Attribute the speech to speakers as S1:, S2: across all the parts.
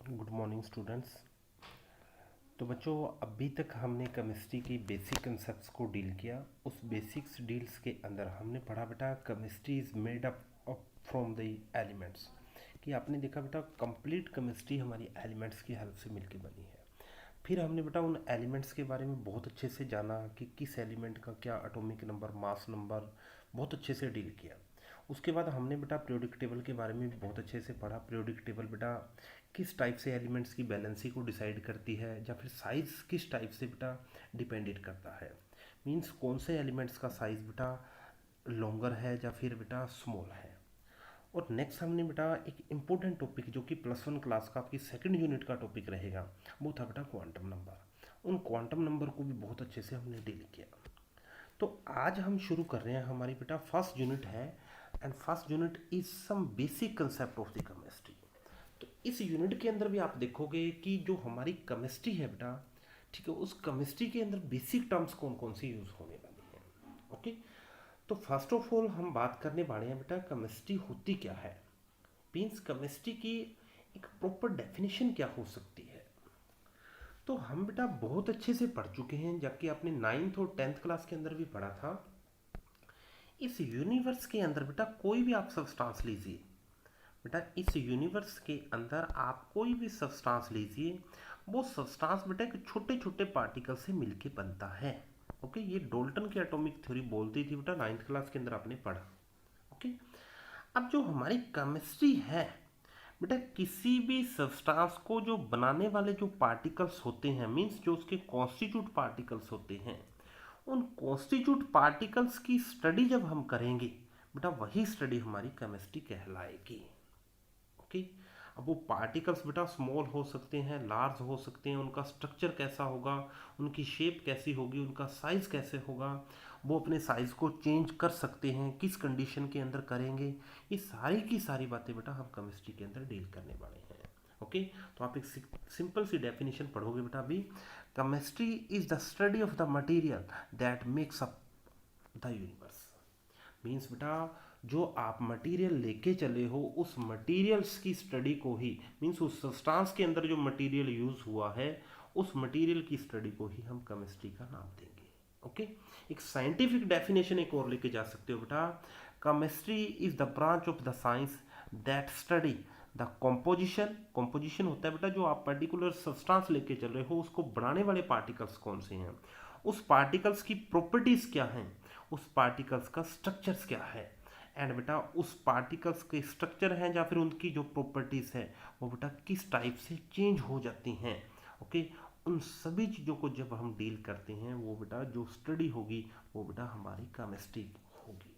S1: Good morning students. तो बच्चों, अभी तक हमने केमिस्ट्री की बेसिक कंसेप्ट्स को डील किया। उस बेसिक्स डील्स के अंदर हमने पढ़ा बेटा chemistry is made up from the elements. कि आपने देखा बेटा कंप्लीट केमिस्ट्री हमारी एलिमेंट्स की हेल्प से मिलके बनी है। फिर हमने बेटा उन एलिमेंट्स के बारे में बहुत अच्छे से जाना कि किस एलिमेंट का क्या एटॉमिक नंबर, मास नंबर, बहुत अच्छे से डील किया। उसके बाद हमने बेटा पीरियोडिक टेबल के बारे में भी बहुत अच्छे से पढ़ा। पीरियोडिक टेबल बेटा किस टाइप से एलिमेंट्स की बैलेंसी को डिसाइड करती है, या फिर साइज किस टाइप से बेटा डिपेंडेंट करता है। मीन्स कौन से एलिमेंट्स का साइज बेटा लॉन्गर है या फिर बेटा स्मॉल है। और नेक्स्ट हमने बेटा एक इम्पोर्टेंट टॉपिक जो कि +1 क्लास का आपकी सेकंड यूनिट का टॉपिक रहेगा, वो था बेटा क्वांटम नंबर। उन क्वांटम नंबर को भी बहुत अच्छे से हमने डील किया। तो आज हम शुरू कर रहे हैं, हमारी बेटा फर्स्ट यूनिट है। And first unit is some basic concept of the chemistry. तो इस यूनिट के अंदर भी आप देखोगे कि जो हमारी केमिस्ट्री है बेटा, ठीक है, उस केमिस्ट्री के अंदर बेसिक टर्म्स कौन कौन सी यूज होने वाली हैं। ओके। तो फर्स्ट ऑफ ऑल हम बात करने वाले हैं बेटा केमिस्ट्री होती क्या है। मीन्स केमिस्ट्री की एक प्रॉपर डेफिनेशन क्या हो सकती है। तो हम बेटा बहुत अच्छे से पढ़ चुके हैं, जबकि आपने 9th और 10th क्लास के अंदर भी पढ़ा था। इस यूनिवर्स के अंदर बेटा कोई भी आप सब्सटेंस लीजिए, बेटा इस यूनिवर्स के अंदर आप कोई भी सब्सटेंस लीजिए, वो सब्सटेंस बेटा एक छोटे छोटे पार्टिकल से मिलके बनता है। ओके, ये डोल्टन की एटॉमिक थ्योरी बोलती थी बेटा, 9th क्लास के अंदर आपने पढ़ा। ओके। अब जो हमारी केमिस्ट्री है बेटा, किसी भी सब्सटेंस को जो बनाने वाले जो पार्टिकल्स होते हैं, मीन्स जो उसके कॉन्स्टिट्यूट पार्टिकल्स होते हैं, उन कॉन्स्टिट्यूट पार्टिकल्स की स्टडी जब हम करेंगे बेटा, वही स्टडी हमारी केमिस्ट्री कहलाएगी। ओके। अब वो पार्टिकल्स बेटा स्मॉल हो सकते हैं, लार्ज हो सकते हैं, उनका स्ट्रक्चर कैसा होगा, उनकी शेप कैसी होगी, उनका साइज कैसे होगा, वो अपने साइज को चेंज कर सकते हैं, किस कंडीशन के अंदर करेंगे, ये सारी की सारी बातें बेटा हम केमिस्ट्री के अंदर डील करने वाले हैं। ओके। तो आप एक सिंपल सी डेफिनेशन पढ़ोगे बेटा अभी। Chemistry is the study of the material that makes up the universe. Means बेटा जो आप मटेरियल लेके चले हो, उस मटेरियल्स की स्टडी को ही, मीन्स उस सब्सटेंस के अंदर जो मटेरियल यूज हुआ है, उस मटेरियल की स्टडी को ही हम केमिस्ट्री का नाम देंगे। ओके। एक साइंटिफिक डेफिनेशन एक और लेके जा सकते हो बेटा। Chemistry is the branch of the science that study the composition. Composition होता है बेटा जो आप पर्टिकुलर सब्सटेंस लेके चल रहे हो, उसको बनाने वाले पार्टिकल्स कौन से हैं, उस पार्टिकल्स की प्रॉपर्टीज क्या हैं, उस पार्टिकल्स का स्ट्रक्चर्स क्या है। एंड बेटा उस पार्टिकल्स के स्ट्रक्चर हैं या फिर उनकी जो प्रॉपर्टीज है, वो बेटा किस टाइप से चेंज हो जाती हैं। ओके। उन सभी चीज़ों को जब हम डील करते हैं, वो बेटा जो स्टडी होगी, वो बेटा हमारी केमिस्ट्री होगी।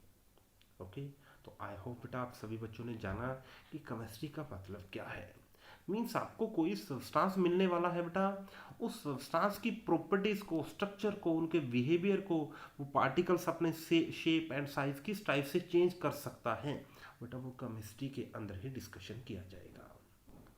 S1: ओके। तो आई होप बेटा आप सभी बच्चों ने जाना कि केमिस्ट्री का मतलब क्या है। मीन्स आपको कोई सब्सटेंस मिलने वाला है बेटा, उस सब्सटेंस की प्रॉपर्टीज को, स्ट्रक्चर को, उनके बिहेवियर को, वो पार्टिकल्स अपने शेप एंड साइज किस टाइप से चेंज कर सकता है, बेटा वो केमिस्ट्री के अंदर ही डिस्कशन किया जाएगा।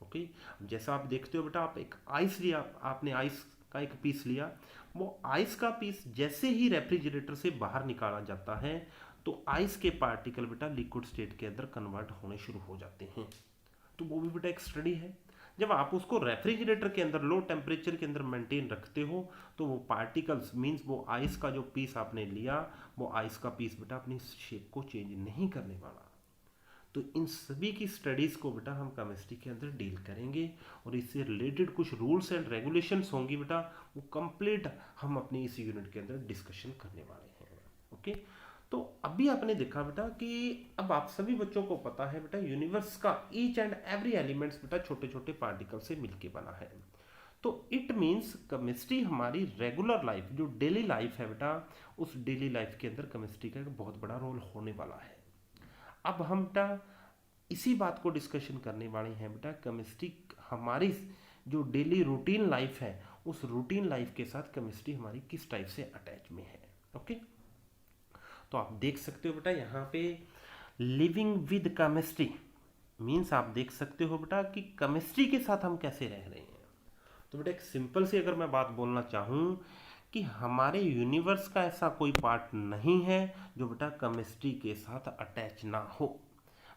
S1: ओके। जैसा आप देखते हो बेटा, आप एक आइस लिया, आपने आइस का एक पीस लिया, वो आइस का पीस जैसे ही रेफ्रिजरेटर से बाहर निकाला जाता है, तो आइस के पार्टिकल बेटा लिक्विड स्टेट के अंदर कन्वर्ट होने शुरू हो जाते हैं। तो वो भी बेटा एक स्टडी है। जब आप उसको रेफ्रिजरेटर के अंदर लो टेम्परेचर के अंदर मेंटेन रखते हो, तो वो पार्टिकल्स, मीन्स वो आइस का जो पीस आपने लिया, वो आइस का पीस बेटा अपनी शेप को चेंज नहीं करने वाला। तो इन सभी की स्टडीज को बेटा हम केमिस्ट्री के अंदर डील करेंगे, और इससे रिलेटेड कुछ रूल्स एंड रेगुलेशंस होंगी बेटा, वो कंप्लीट हम अपनी इस यूनिट के अंदर डिस्कशन करने वाले हैं। ओके। तो अभी आपने देखा बेटा कि अब आप सभी बच्चों को पता है बेटा, यूनिवर्स का ईच एंड एवरी एलिमेंट्स बेटा छोटे छोटे पार्टिकल से मिलके बना है। तो इट मीन्स केमिस्ट्री हमारी रेगुलर लाइफ, जो डेली लाइफ है बेटा, उस डेली लाइफ के अंदर केमिस्ट्री का एक बहुत बड़ा रोल होने वाला है। अब हम बेटा इसी बात को डिस्कशन करने वाले हैं बेटा, केमिस्ट्री हमारी जो डेली रूटीन लाइफ है, उस रूटीन लाइफ के साथ केमिस्ट्री हमारी किस टाइप से अटैच में है। ओके। तो आप देख सकते हो बेटा यहाँ पे लिविंग विद केमिस्ट्री, मीन्स आप देख सकते हो बेटा कि केमिस्ट्री के साथ हम कैसे रह रहे हैं। तो बेटा एक सिंपल सी अगर मैं बात बोलना चाहूँ कि हमारे यूनिवर्स का ऐसा कोई पार्ट नहीं है जो बेटा केमिस्ट्री के साथ अटैच ना हो।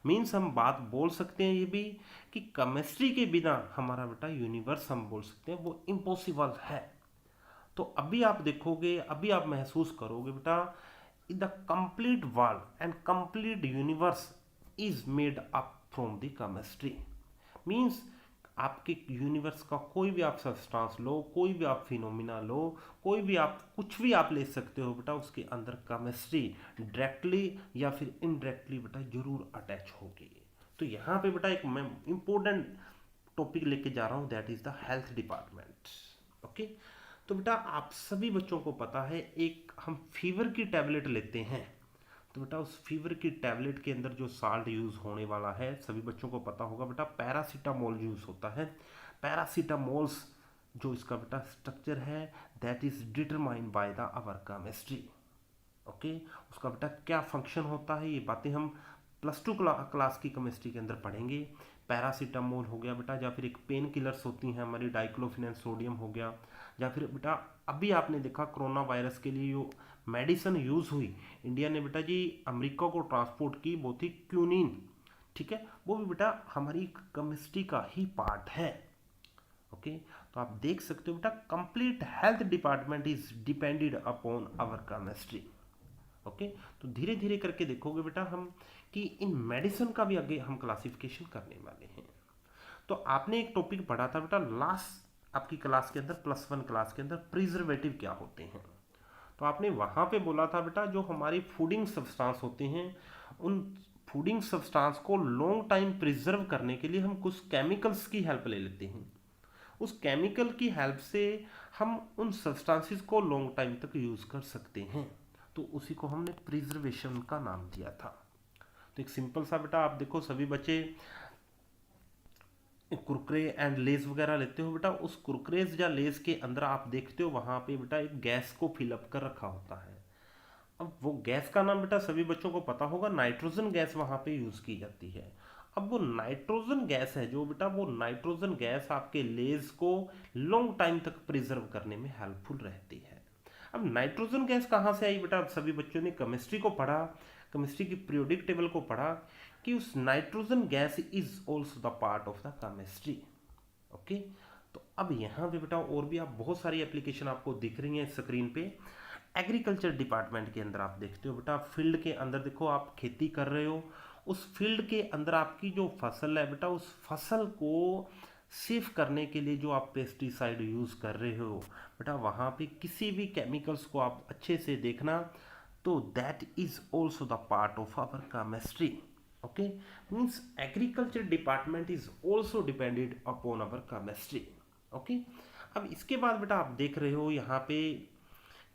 S1: मीन्स हम बात बोल सकते हैं ये भी कि केमिस्ट्री के बिना हमारा बेटा यूनिवर्स हम बोल सकते हैं वो इम्पॉसिबल है। तो अभी आप देखोगे, अभी आप महसूस करोगे बेटा, the complete world and complete universe is made up from the chemistry. Means आपके यूनिवर्स का कोई भी आप सब्सटेंस लो, कोई भी आप फिनोमिना लो, कोई भी आप कुछ भी आप ले सकते हो बेटा, उसके अंदर केमिस्ट्री डायरेक्टली या फिर इनडायरेक्टली बेटा जरूर अटैच होगी। तो यहाँ पे बेटा एक मैं इंपॉर्टेंट टॉपिक लेके जा रहा हूँ, that is the health department. Okay, तो बेटा आप सभी बच्चों को पता है, एक हम फीवर की टैबलेट लेते हैं, तो बेटा उस फीवर की टैबलेट के अंदर जो साल्ट यूज़ होने वाला है सभी बच्चों को पता होगा बेटा, पैरासीटामोल यूज़ होता है। पैरासीटामोल्स जो इसका बेटा स्ट्रक्चर है that is determined by the our chemistry. Okay, उसका बेटा क्या फंक्शन होता है ये बातें हम +2 क्लास की केमिस्ट्री के अंदर पढ़ेंगे। पैरासीटामोल हो गया बेटा, या फिर एक पेन किलर्स होती हैं हमारी, डाइक्लोफिनेक सोडियम हो गया, या फिर बेटा अभी आपने देखा कोरोना वायरस के लिए जो मेडिसिन यूज़ हुई, इंडिया ने बेटा जी अमेरिका को ट्रांसपोर्ट की, वो थी क्यूनिन। ठीक है, वो भी बेटा हमारी केमिस्ट्री का ही पार्ट है। ओके, तो आप देख सकते हो बेटा complete health department is depended upon our chemistry. Okay, तो धीरे धीरे करके देखोगे बेटा हम कि इन मेडिसिन का भी आगे हम क्लासिफिकेशन करने वाले हैं। तो आपने एक टॉपिक पढ़ा था बेटा लास्ट आपकी क्लास के अंदर, +1 क्लास के अंदर, प्रिजर्वेटिव क्या होते हैं। तो आपने वहां पे बोला था बेटा जो हमारी फूडिंग सब्सटेंस होते हैं, उन फूडिंग सब्सटेंस को लॉन्ग टाइम प्रिजर्व करने के लिए हम कुछ केमिकल्स की हेल्प ले लेते हैं। उस केमिकल की हेल्प से हम उन सब्सटेंसेस को लॉन्ग टाइम तक यूज कर सकते हैं, तो उसी को हमने प्रिजर्वेशन का नाम दिया था। तो एक सिंपल सा बेटा आप देखो, सभी बच्चे कुरकुरे एंड लेस वगैरह लेते हो बेटा, उस कुरकुरेज या लेस के अंदर आप देखते हो वहां पे बेटा एक गैस को फिलअप कर रखा होता है। अब वो गैस का नाम बेटा सभी बच्चों को पता होगा, नाइट्रोजन गैस वहां पे यूज की जाती है। अब वो नाइट्रोजन गैस है जो बेटा, वो नाइट्रोजन गैस आपके लेज को लॉन्ग टाइम तक प्रिजर्व करने में हेल्पफुल रहती है। अब नाइट्रोजन गैस कहाँ से आई बेटा, अब सभी बच्चों ने केमिस्ट्री को पढ़ा, केमिस्ट्री की पीरियोडिक टेबल को पढ़ा कि उस nitrogen gas is also the part of the chemistry. Okay, तो अब यहाँ पे बेटा और भी आप बहुत सारी एप्लीकेशन आपको दिख रही हैं स्क्रीन पे। एग्रीकल्चर डिपार्टमेंट के अंदर आप देखते हो बेटा, फील्ड के अंदर देखो आप खेती कर रहे हो, उस फील्ड के अंदर आपकी जो फसल है बेटा, उस फसल को सेफ करने के लिए जो आप पेस्टिसाइड यूज़ कर रहे हो बेटा, वहाँ पे किसी भी केमिकल्स को आप अच्छे से देखना, तो that is also the part of our chemistry. Okay, means agriculture department is also depended upon our chemistry. Okay, अब इसके बाद बेटा आप देख रहे हो यहाँ पे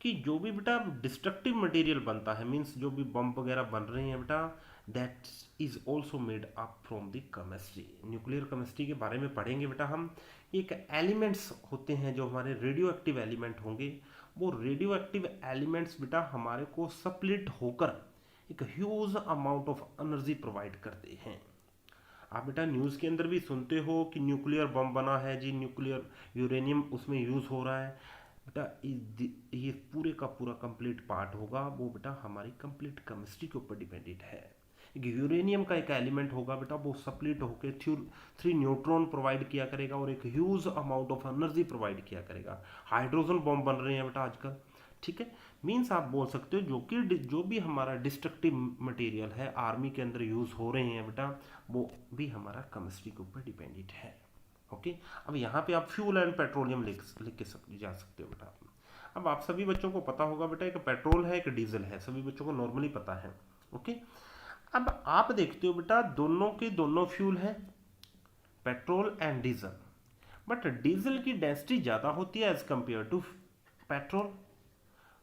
S1: कि जो भी बेटा डिस्ट्रक्टिव मटेरियल बनता है, मीन्स जो भी बम वगैरह बन रहे हैं बेटा, that is also made up from the chemistry. Nuclear chemistry के बारे में पढ़ेंगे बेटा हम। एक एलिमेंट्स होते हैं जो हमारे रेडियो एक्टिव एलिमेंट होंगे, वो रेडियो एक्टिव एलिमेंट्स बेटा हमारे को स्प्लिट होकर एक huge amount of energy provide करते हैं। आप बेटा न्यूज़ के अंदर भी सुनते हो कि न्यूक्लियर बम बना है जी, न्यूक्लियर यूरेनियम उसमें यूज़ हो रहा है बेटा। ये पूरे का पूरा कंप्लीट पार्ट होगा, वो बेटा हमारी कंप्लीट केमिस्ट्री के ऊपर डिपेंडेंट है। एक यूरेनियम का एक एलिमेंट होगा बेटा, वो स्प्लिट होकर 3 न्यूट्रॉन प्रोवाइड किया करेगा और एक huge amount of energy provide किया करेगा। हाइड्रोजन बम बन रहे हैं बेटा आजकल। ठीक है, मीन्स आप बोल सकते हो जो भी हमारा डिस्ट्रक्टिव मटेरियल है आर्मी के अंदर यूज हो रहे हैं बेटा, वो भी हमारा केमिस्ट्री के ऊपर डिपेंडेंट है। ओके, अब यहाँ पे आप फ्यूल एंड पेट्रोलियम लिख के जा सकते हो बेटा। अब आप सभी बच्चों को पता होगा बेटा, एक पेट्रोल है एक डीजल है, सभी बच्चों को नॉर्मली पता है। ओके, अब आप देखते हो बेटा दोनों के दोनों फ्यूल है, petrol and diesel, but diesel की डेंसिटी ज़्यादा होती है एज कंपेयर टू पेट्रोल।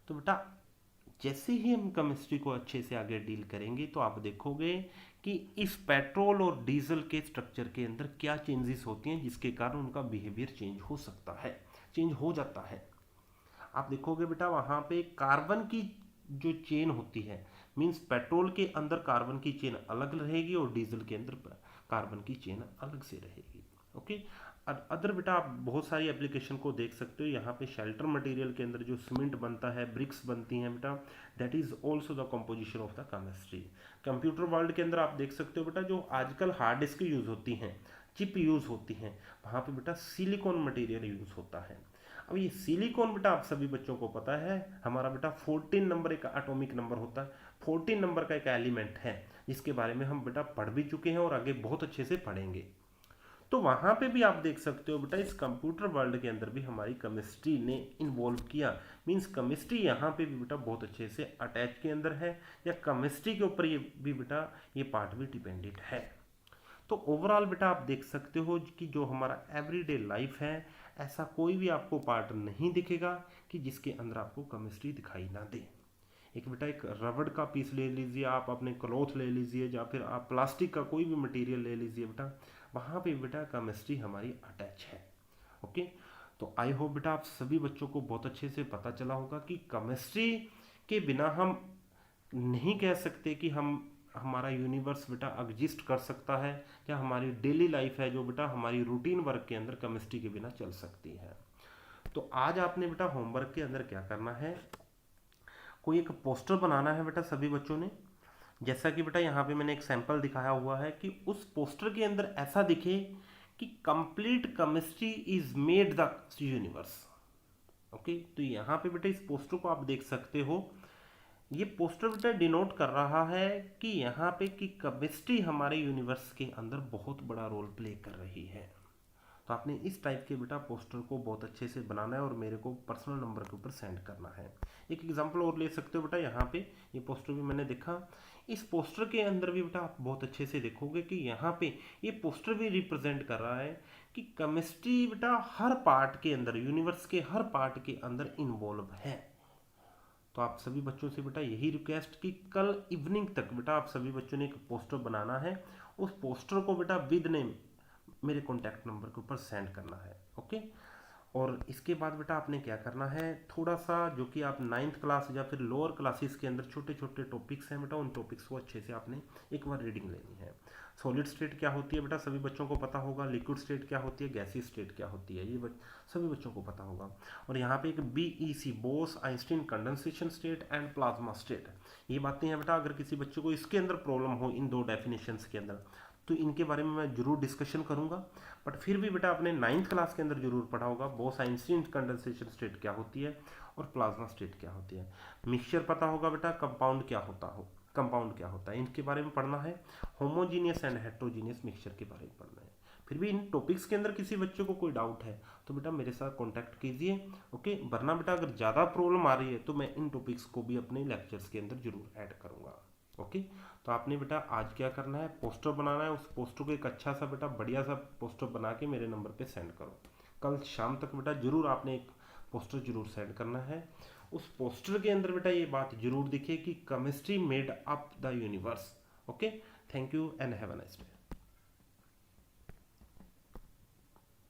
S1: तो बेटा जैसे ही हम केमिस्ट्री को अच्छे से आगे डील करेंगे तो आप देखोगे कि इस पेट्रोल और डीजल के स्ट्रक्चर के अंदर क्या चेंजेस होती हैं जिसके कारण उनका बिहेवियर चेंज हो सकता है, चेंज हो जाता है। आप देखोगे बेटा वहाँ पे कार्बन की जो चेन होती है, मीन्स पेट्रोल के अंदर कार्बन की चेन अलग रहेगी और डीजल के अंदर कार्बन की चेन अलग से रहेगी। ओके, अदर बेटा आप बहुत सारी एप्लीकेशन को देख सकते हो। यहाँ पे शेल्टर मटेरियल के अंदर जो सीमेंट बनता है, ब्रिक्स बनती हैं बेटा, that is also the composition of the chemistry. Computer world के अंदर आप देख सकते हो बेटा, जो आजकल हार्ड डिस्क यूज होती हैं, चिप यूज होती हैं, वहाँ पे बेटा सिलिकॉन मटेरियल यूज होता है। अब ये सिलिकॉन बेटा आप सभी बच्चों को पता है, हमारा बेटा 14 नंबर एक एटॉमिक नंबर होता है, 14 नंबर का एक एलिमेंट है, जिसके बारे में हम बेटा पढ़ भी चुके हैं और आगे बहुत अच्छे से पढ़ेंगे। तो वहां पे भी आप देख सकते हो बेटा, इस कंप्यूटर वर्ल्ड के अंदर भी हमारी केमिस्ट्री ने इन्वॉल्व किया। मींस केमिस्ट्री यहाँ पे भी बेटा बहुत अच्छे से अटैच के अंदर है, या केमिस्ट्री के ऊपर ये भी बेटा ये पार्ट भी डिपेंडेंट है। तो ओवरऑल बेटा आप देख सकते हो कि जो हमारा एवरीडे लाइफ है, ऐसा कोई भी आपको पार्ट नहीं दिखेगा कि जिसके अंदर आपको केमिस्ट्री दिखाई ना दे। एक बेटा एक रबड़ का पीस ले लीजिए, आप अपने क्लॉथ ले लीजिए, या फिर आप प्लास्टिक का कोई भी मटेरियल ले लीजिए बेटा, वहाँ पे बेटा केमिस्ट्री हमारी अटैच है। ओके, तो आई होप बेटा आप सभी बच्चों को बहुत अच्छे से पता चला होगा कि केमिस्ट्री के बिना हम नहीं कह सकते कि हमारा यूनिवर्स बेटा एग्जिस्ट कर सकता है, या हमारी डेली लाइफ है जो बेटा हमारी रूटीन वर्क के अंदर केमिस्ट्री के बिना चल सकती है। तो आज आपने बेटा होमवर्क के अंदर क्या करना है, कोई एक पोस्टर बनाना है बेटा सभी बच्चों ने। जैसा कि बेटा यहाँ पे मैंने एक सैंपल दिखाया हुआ है कि उस पोस्टर के अंदर ऐसा दिखे कि complete chemistry is made the universe. Okay, तो यहाँ पे बेटा इस पोस्टर को आप देख सकते हो, ये पोस्टर बेटा डिनोट कर रहा है कि यहाँ पे कि केमिस्ट्री हमारे यूनिवर्स के अंदर बहुत बड़ा रोल प्ले कर रही है। तो आपने इस टाइप के बेटा पोस्टर को बहुत अच्छे से बनाना है और मेरे को पर्सनल नंबर के ऊपर सेंड करना है। एक एग्जांपल और ले सकते हो बेटा, यहाँ पे ये पोस्टर भी मैंने देखा, इस पोस्टर के अंदर भी बेटा आप बहुत अच्छे से देखोगे कि यहाँ पे ये पोस्टर भी रिप्रेजेंट कर रहा है कि केमिस्ट्री बेटा हर पार्ट के अंदर, यूनिवर्स के हर पार्ट के अंदर इन्वॉल्व है। तो आप सभी बच्चों से बेटा यही रिक्वेस्ट कि कल इवनिंग तक बेटा आप सभी बच्चों ने एक पोस्टर बनाना है, उस पोस्टर को बेटा विद नेम मेरे कॉन्टैक्ट नंबर के ऊपर सेंड करना है। ओके, और इसके बाद बेटा आपने क्या करना है, थोड़ा सा जो कि आप 9th क्लास या फिर लोअर क्लासेस के अंदर छोटे छोटे टॉपिक्स हैं बेटा, उन टॉपिक्स को अच्छे से आपने एक बार रीडिंग लेनी है। सॉलिड स्टेट क्या होती है बेटा सभी बच्चों को पता होगा, लिक्विड स्टेट क्या होती है, गैसीय स्टेट क्या होती है, ये सभी बच्चों को पता होगा। और यहाँ पे एक BEC Bose Einstein condensation state and plasma state, ये बातें हैं बेटा, अगर किसी बच्चे को इसके अंदर प्रॉब्लम हो इन दो डेफिनेशंस के अंदर, तो इनके बारे में मैं जरूर डिस्कशन करूंगा। बट फिर भी बेटा आपने 9th क्लास के अंदर जरूर पढ़ा होगा बोस आइंस्टीन कंडेंसेशन स्टेट क्या होती है और प्लाज्मा स्टेट क्या होती है। मिक्सचर पता होगा बेटा, कंपाउंड क्या होता है, इनके बारे में पढ़ना है। होमोजीनियस एंड हेट्रोजीनियस मिक्सचर के बारे में पढ़ना है। फिर भी इन टॉपिक्स के अंदर किसी बच्चे को कोई डाउट है तो बेटा मेरे साथ कांटेक्ट कीजिए। ओके, वरना बेटा अगर ज़्यादा प्रॉब्लम आ रही है तो मैं इन टॉपिक्स को भी अपने लेक्चर्स के अंदर जरूर ऐड करूँगा। ओके, तो आपने बेटा आज क्या करना है, पोस्टर बनाना है, उस पोस्टर को एक अच्छा सा बेटा बढ़िया सा पोस्टर बना के मेरे नंबर पे सेंड करो। कल शाम तक बेटा जरूर आपने एक पोस्टर जरूर सेंड करना है। उस पोस्टर के अंदर बेटा ये बात जरूर दिखे कि chemistry made up the universe. Okay, thank you and have a nice day.